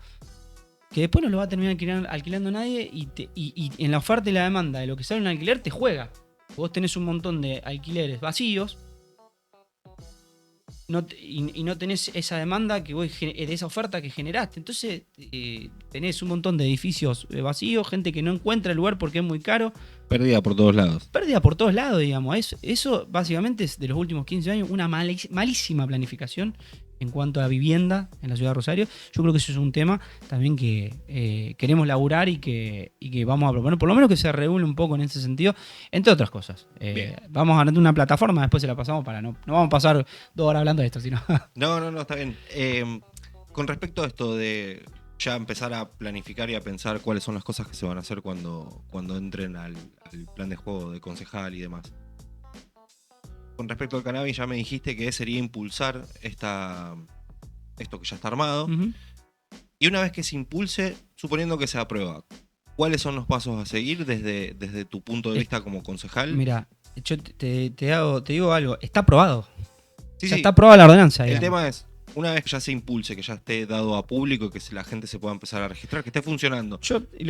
que después no lo va a terminar alquilando nadie, y en la oferta y la demanda de lo que sale un alquiler te juega. Vos tenés un montón de alquileres vacíos y no tenés esa demanda de esa oferta que generaste. Entonces tenés un montón de edificios vacíos, gente que no encuentra el lugar porque es muy caro. Pérdida por todos lados. Pérdida por todos lados, digamos. Eso básicamente es de los últimos 15 años una malísima planificación en cuanto a vivienda en la ciudad de Rosario. Yo creo que eso es un tema también que queremos laburar y que vamos a proponer, por lo menos que se regule un poco en ese sentido, entre otras cosas. Vamos a dar una plataforma, después se la pasamos para no vamos a pasar 2 horas hablando de esto, sino. No, está bien. Con respecto a esto de ya empezar a planificar y a pensar cuáles son las cosas que se van a hacer cuando entren al plan de juego de concejal y demás. Con respecto al cannabis, ya me dijiste que sería impulsar esto que ya está armado. Uh-huh. Y una vez que se impulse, suponiendo que se aprueba, ¿cuáles son los pasos a seguir desde tu punto de vista como concejal? Mira, yo te digo algo. Está aprobado. Sí, Está aprobada la ordenanza. El digamos. tema es, una vez que ya se impulse, que ya esté dado a público, que la gente se pueda empezar a registrar, que esté funcionando,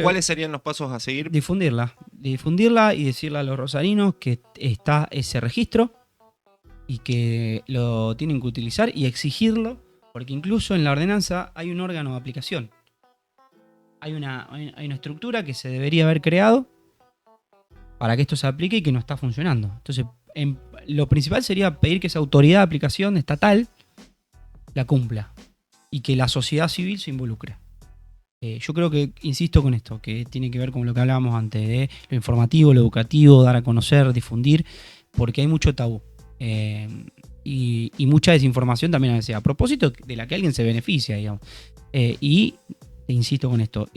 ¿cuáles serían los pasos a seguir? Difundirla y decirle a los rosarinos que está ese registro y que lo tienen que utilizar y exigirlo, porque incluso en la ordenanza hay un órgano de aplicación. Hay una estructura que se debería haber creado para que esto se aplique y que no está funcionando. Entonces, lo principal sería pedir que esa autoridad de aplicación estatal la cumpla y que la sociedad civil se involucre. Yo creo que, insisto con esto, que tiene que ver con lo que hablábamos antes, de lo informativo, lo educativo, dar a conocer, difundir, porque hay mucho tabú. Y mucha desinformación también a veces, a propósito de la que alguien se beneficia, digamos. Y insisto con esto,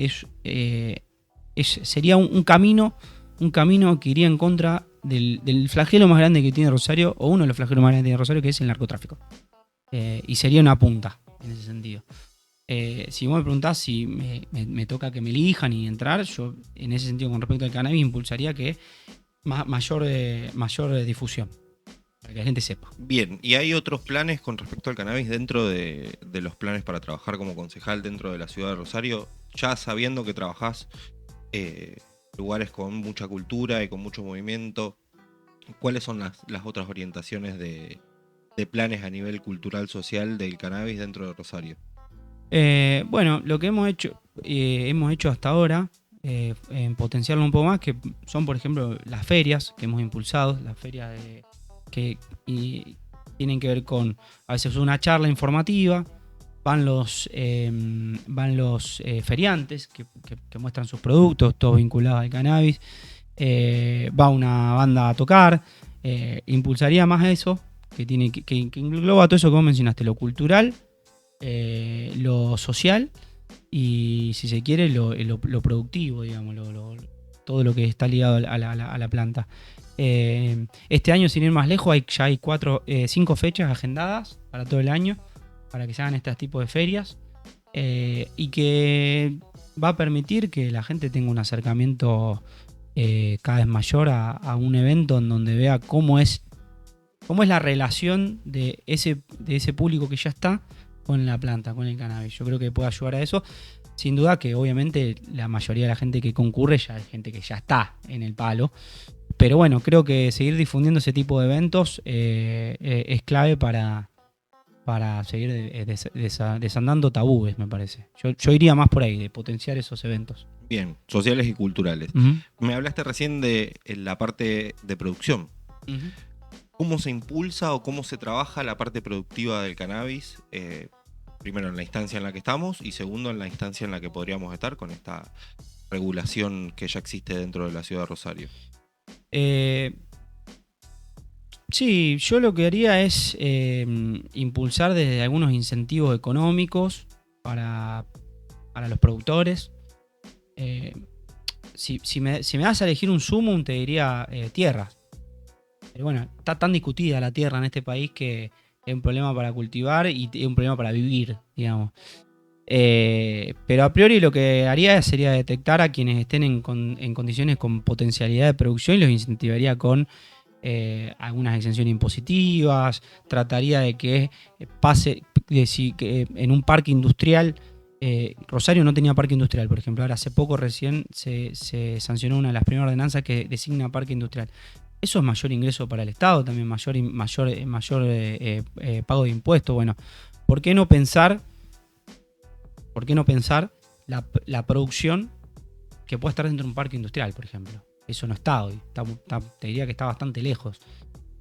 sería un camino que iría en contra del flagelo más grande que tiene Rosario, o uno de los flagelos más grandes que tiene Rosario, que es el narcotráfico. Y sería una punta en ese sentido. Si vos me preguntás si me toca que me elijan y entrar, yo en ese sentido con respecto al cannabis impulsaría que mayor difusión, para que la gente sepa. Bien, ¿y hay otros planes con respecto al cannabis dentro de los planes para trabajar como concejal dentro de la ciudad de Rosario? Ya sabiendo que trabajás lugares con mucha cultura y con mucho movimiento, ¿cuáles son las otras orientaciones de planes a nivel cultural, social del cannabis dentro de Rosario? Bueno, lo que hemos hecho hasta ahora, en potenciarlo un poco más, que son, por ejemplo, las ferias que hemos impulsado, las ferias que tienen que ver con, a veces una charla informativa, van los feriantes que muestran sus productos, todos vinculados al cannabis, va una banda a tocar, impulsaría más eso, que engloba todo eso que vos mencionaste, lo cultural, lo social y, si se quiere, lo productivo, digamos, todo lo que está ligado a la planta. Este año, sin ir más lejos, ya hay 5 fechas agendadas para todo el año, para que se hagan este tipo de ferias, y que va a permitir que la gente tenga un acercamiento cada vez mayor a un evento en donde vea cómo es la relación de ese público que ya está con la planta, con el cannabis. Yo creo que puede ayudar a eso. Sin duda que obviamente la mayoría de la gente que concurre ya es gente que ya está en el palo. Pero bueno, creo que seguir difundiendo ese tipo de eventos es clave para seguir desandando tabúes, me parece. Yo iría más por ahí, de potenciar esos eventos. Bien, sociales y culturales. Uh-huh. Me hablaste recién de la parte de producción. Uh-huh. ¿Cómo se impulsa o cómo se trabaja la parte productiva del cannabis? Primero, en la instancia en la que estamos, y segundo, en la instancia en la que podríamos estar con esta regulación que ya existe dentro de la ciudad de Rosario. Sí, yo lo que haría es impulsar desde algunos incentivos económicos para los productores. Si me das a elegir un sumum, te diría tierras. Pero bueno, está tan discutida la tierra en este país que es un problema para cultivar y es un problema para vivir, digamos. Pero a priori lo que haría sería detectar a quienes estén en condiciones con potencialidad de producción y los incentivaría con algunas exenciones impositivas. Trataría de que pase, que en un parque industrial, Rosario no tenía parque industrial, por ejemplo. Ahora hace poco recién se sancionó una de las primeras ordenanzas que designa parque industrial. eso es mayor ingreso para el Estado, también mayor pago de impuestos. Bueno, ¿por qué no pensar la producción que pueda estar dentro de un parque industrial, por ejemplo? Eso no está hoy, te diría que está bastante lejos.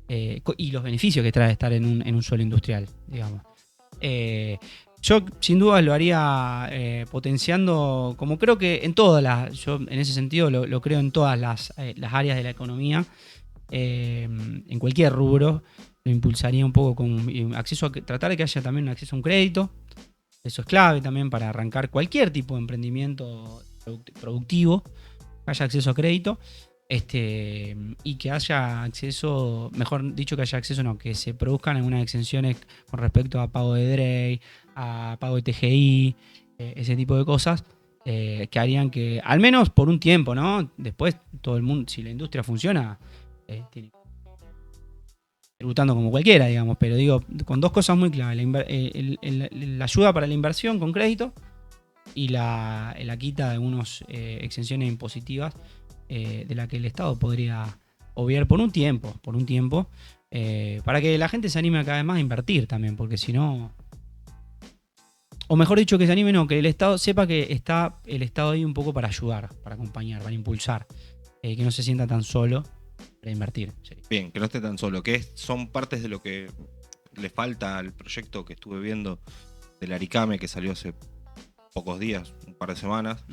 Y los beneficios que trae estar en un suelo industrial, digamos. Yo sin duda lo haría potenciando, como creo que yo en ese sentido lo creo en todas las áreas de la economía, en cualquier rubro, lo impulsaría un poco con tratar de que haya también un acceso a un crédito. Eso es clave también para arrancar cualquier tipo de emprendimiento productivo, que haya acceso a crédito. Y que haya acceso, mejor dicho, que haya acceso, no, que se produzcan algunas exenciones con respecto a pago de DREI, a pago de TGI, ese tipo de cosas, que harían que, al menos por un tiempo, ¿no? Después todo el mundo, si la industria funciona, tiene tributando como cualquiera, digamos, pero digo, con dos cosas muy claves: la ayuda para la inversión con crédito y la quita de algunas exenciones impositivas de la que el Estado podría obviar por un tiempo, para que la gente se anime cada vez más a invertir también, porque si no, o mejor dicho, que se anime, no, que el Estado sepa que está el Estado ahí un poco para ayudar, para acompañar, para impulsar, que no se sienta tan solo para invertir. Bien, que no esté tan solo, que son partes de lo que le falta al proyecto que estuve viendo del Aricame, que salió hace pocos días, un par de semanas,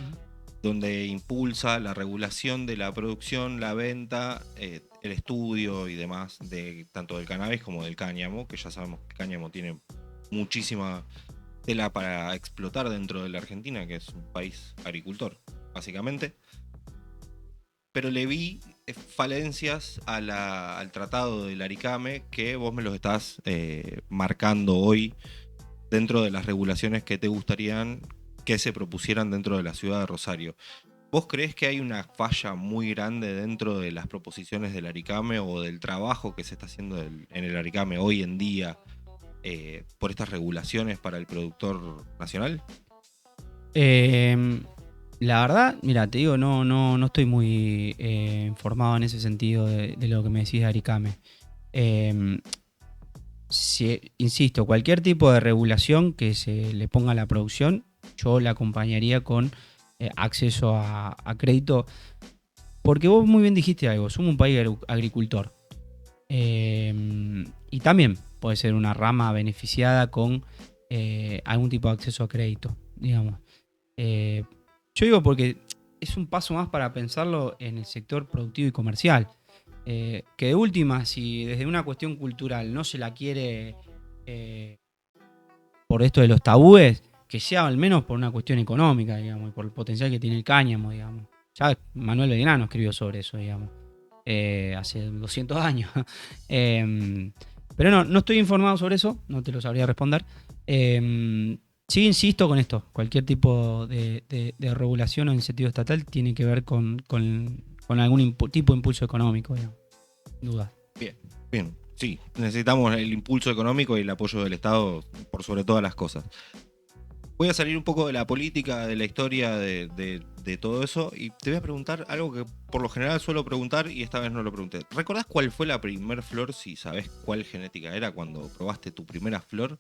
donde impulsa la regulación de la producción, la venta, el estudio y demás, de tanto del cannabis como del cáñamo, que ya sabemos que el cáñamo tiene muchísima tela para explotar dentro de la Argentina, que es un país agricultor, básicamente. Pero le vi falencias al tratado del Aricame, que vos me los estás marcando hoy dentro de las regulaciones que te gustarían que se propusieran dentro de la ciudad de Rosario. ¿Vos creés que hay una falla muy grande dentro de las proposiciones del Aricame o del trabajo que se está haciendo en el Aricame hoy en día por estas regulaciones para el productor nacional? La verdad, mira, te digo, no estoy muy informado en ese sentido de lo que me decís de Aricame. Insisto, cualquier tipo de regulación que se le ponga a la producción, yo la acompañaría con acceso a crédito, porque vos muy bien dijiste algo, somos un país agricultor. Y también puede ser una rama beneficiada con algún tipo de acceso a crédito, digamos. Yo digo porque es un paso más para pensarlo en el sector productivo y comercial. Que de última, si desde una cuestión cultural no se la quiere por esto de los tabúes, que sea al menos por una cuestión económica, digamos, y por el potencial que tiene el cáñamo, digamos. Ya Manuel Belgrano escribió sobre eso, digamos, hace 200 años. Pero no estoy informado sobre eso, no te lo sabría responder. Sí, insisto con esto, cualquier tipo de regulación o incentivo estatal tiene que ver con algún tipo de impulso económico, digamos, sin duda. Bien, sí, necesitamos el impulso económico y el apoyo del Estado por sobre todas las cosas. Voy a salir un poco de la política, de la historia, de todo eso, y te voy a preguntar algo que por lo general suelo preguntar y esta vez no lo pregunté. ¿Recordás cuál fue la primer flor, si sabés cuál genética era cuando probaste tu primera flor?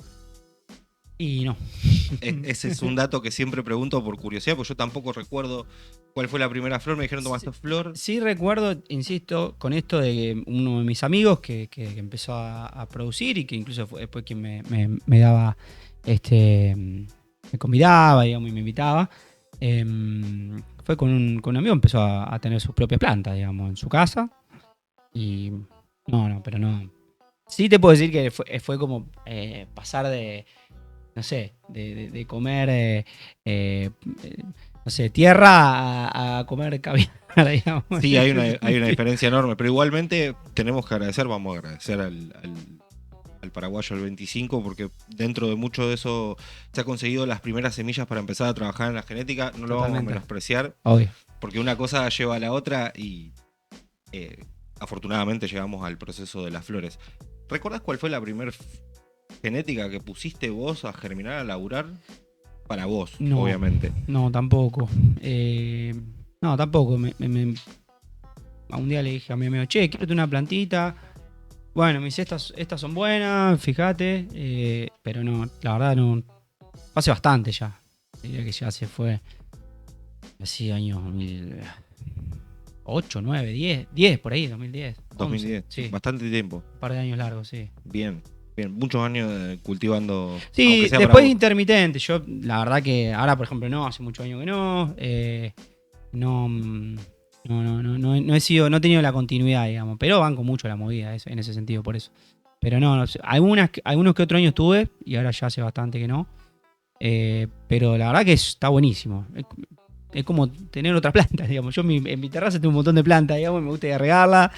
Y no. Ese es un dato que siempre pregunto por curiosidad, porque yo tampoco recuerdo cuál fue la primera flor. Me dijeron tomaste flor. Sí recuerdo, insisto, con esto de que uno de mis amigos que empezó a producir y que incluso fue después quien me daba, me convidaba, digamos, y me invitaba. Fue con un amigo, empezó a tener sus propias plantas, digamos, en su casa. Y pero no. Sí te puedo decir que fue como pasar de, no sé, de comer, no sé, tierra a comer caviar, digamos. Sí, hay una diferencia enorme, pero igualmente tenemos que vamos a agradecer al paraguayo el 25, porque dentro de mucho de eso se ha conseguido las primeras semillas para empezar a trabajar en la genética. No lo vamos a menospreciar, obvio, porque una cosa lleva a la otra y afortunadamente llegamos al proceso de las flores. ¿Recordás cuál fue la primera genética que pusiste vos a germinar, a laburar? Para vos, obviamente. No, tampoco. Tampoco. a un día le dije a mi amigo, che, quiero una plantita. Bueno, me dice, estas son buenas, fíjate. Pero no, la verdad no. Hace bastante ya. Diría que ya se fue. Así años 2008, 9, 10 por ahí, 2010. 2010, sí. Bastante tiempo. Un par de años largos, sí. Bien. Muchos años cultivando. Sí, después intermitente. Yo, la verdad que ahora, por ejemplo, no, hace muchos años que no. No he sido, no he tenido la continuidad, digamos. Pero banco mucho la movida en ese sentido, por eso. Pero no, algunos que otros años tuve y ahora ya hace bastante que no. Pero la verdad que está buenísimo. Es como tener otra planta, digamos. Yo en mi terraza tengo un montón de plantas, digamos, me gusta regarla,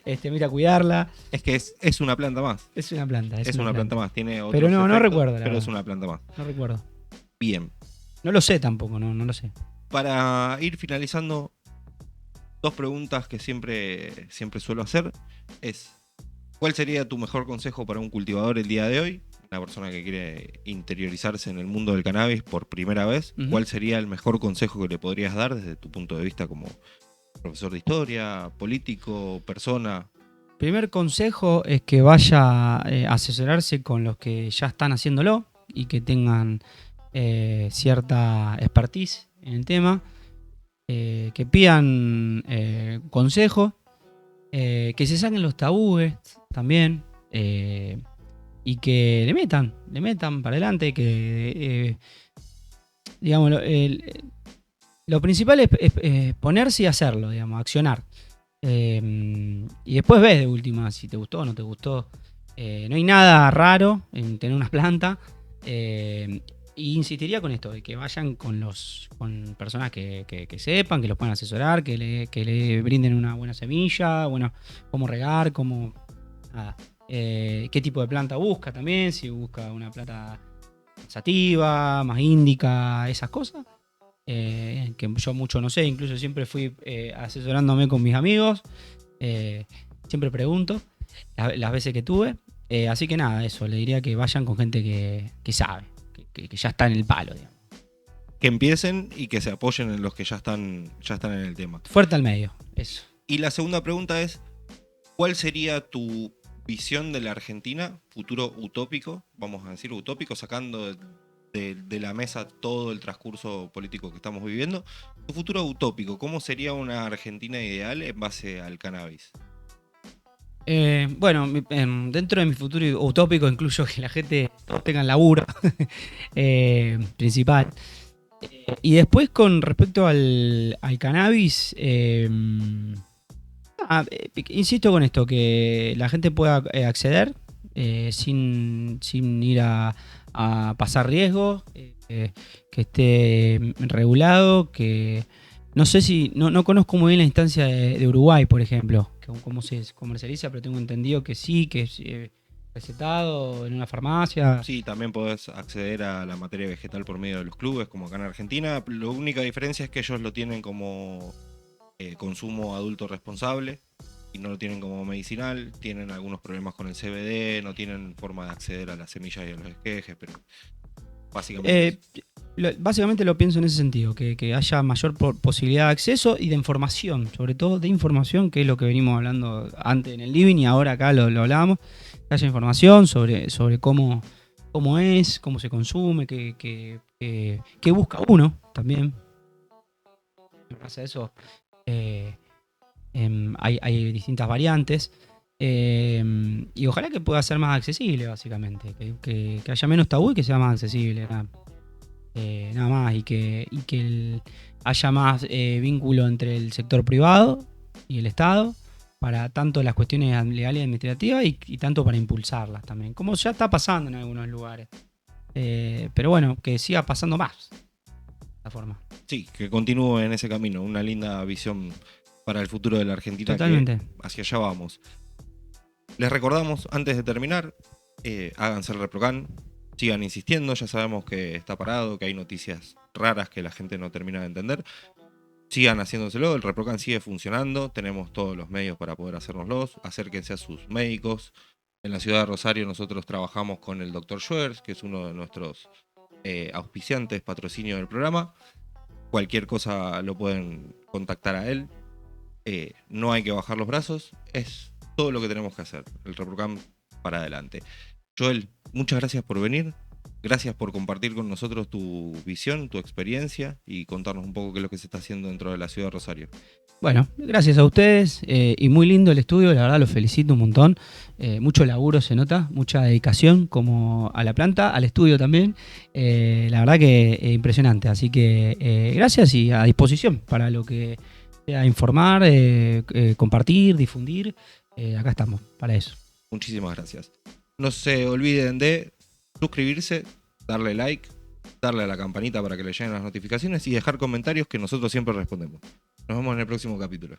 me gusta cuidarla. Es que es una planta más. Es una planta. Es una planta más. Tiene otros pero no efectos, recuerdo. Pero es una planta más. No recuerdo. Bien. No lo sé tampoco, no lo sé. Para ir finalizando, 2 preguntas que siempre suelo hacer es: ¿cuál sería tu mejor consejo para un cultivador el día de hoy? Una persona que quiere interiorizarse en el mundo del cannabis por primera vez. Uh-huh. ¿Cuál sería el mejor consejo que le podrías dar desde tu punto de vista como profesor de historia, político, persona? Primer consejo es que vaya a asesorarse con los que ya están haciéndolo y que tengan cierta expertise en el tema, que pidan consejo, que se saquen los tabúes también, y que le metan para adelante, que digamos, lo principal es ponerse y hacerlo, digamos, accionar. Y después ves de última si te gustó o no te gustó. No hay nada raro en tener unas plantas. Y insistiría con esto, de que vayan con personas que sepan, que los puedan asesorar, que le brinden una buena semilla, bueno, cómo regar, qué tipo de planta busca también, si busca una planta sativa, más índica, esas cosas. Que yo mucho no sé, incluso siempre fui asesorándome con mis amigos, siempre pregunto las veces que tuve, así que nada, eso, le diría que vayan con gente que sabe, que ya está en el palo, digamos. Que empiecen y que se apoyen en los que ya están en el tema. Fuerte al medio, eso. Y la segunda pregunta es: ¿cuál sería tu visión de la Argentina, futuro utópico, vamos a decir utópico, sacando de la mesa todo el transcurso político que estamos viviendo? Tu futuro utópico, ¿cómo sería una Argentina ideal en base al cannabis? Bueno, dentro de mi futuro utópico incluyo que la gente tenga laburo principal. Y después con respecto al cannabis, insisto con esto, que la gente pueda acceder sin ir a pasar riesgo, que esté regulado, que no sé si, no conozco muy bien la instancia de Uruguay, por ejemplo, cómo se comercializa, pero tengo entendido que sí, que es recetado en una farmacia. Sí, también podés acceder a la materia vegetal por medio de los clubes, como acá en Argentina. La única diferencia es que ellos lo tienen como consumo adulto responsable y no lo tienen como medicinal. Tienen algunos problemas con el CBD, no tienen forma de acceder a las semillas y a los esquejes, pero básicamente... Básicamente lo pienso en ese sentido, que haya mayor posibilidad de acceso y de información, sobre todo de información, que es lo que venimos hablando antes en el living y ahora acá lo hablábamos, que haya información sobre cómo es, cómo se consume, qué busca uno también. Pasa eso, hay distintas variantes. Y ojalá que pueda ser más accesible, básicamente, que haya menos tabú y que sea más accesible, nada más, y que haya más vínculo entre el sector privado y el Estado para tanto las cuestiones legales y administrativas y tanto para impulsarlas también, como ya está pasando en algunos lugares, pero bueno, que siga pasando más de esta forma. Sí, que continúe en ese camino, una linda visión para el futuro de la Argentina. Totalmente. Que hacia allá vamos. Les recordamos, antes de terminar, háganse el ReproCan, sigan insistiendo, ya sabemos que está parado, que hay noticias raras que la gente no termina de entender. Sigan haciéndoselo, el ReproCan sigue funcionando, tenemos todos los medios para poder hacérnoslos, acérquense a sus médicos. En la ciudad de Rosario nosotros trabajamos con el Dr. Schwerz, que es uno de nuestros auspiciantes, patrocinio del programa. Cualquier cosa lo pueden contactar a él. no hay que bajar los brazos, es todo lo que tenemos que hacer. El ReproCam para adelante. Joel, muchas gracias por venir. Gracias por compartir con nosotros tu visión, tu experiencia y contarnos un poco qué es lo que se está haciendo dentro de la ciudad de Rosario. Bueno, gracias a ustedes y muy lindo el estudio, la verdad los felicito un montón. Mucho laburo se nota, mucha dedicación como a la planta, al estudio también. La verdad que impresionante, así que gracias y a disposición para lo que sea informar, compartir, difundir. Acá estamos, para eso. Muchísimas gracias. No se olviden de suscribirse, darle like, darle a la campanita para que le lleguen las notificaciones y dejar comentarios que nosotros siempre respondemos. Nos vemos en el próximo capítulo.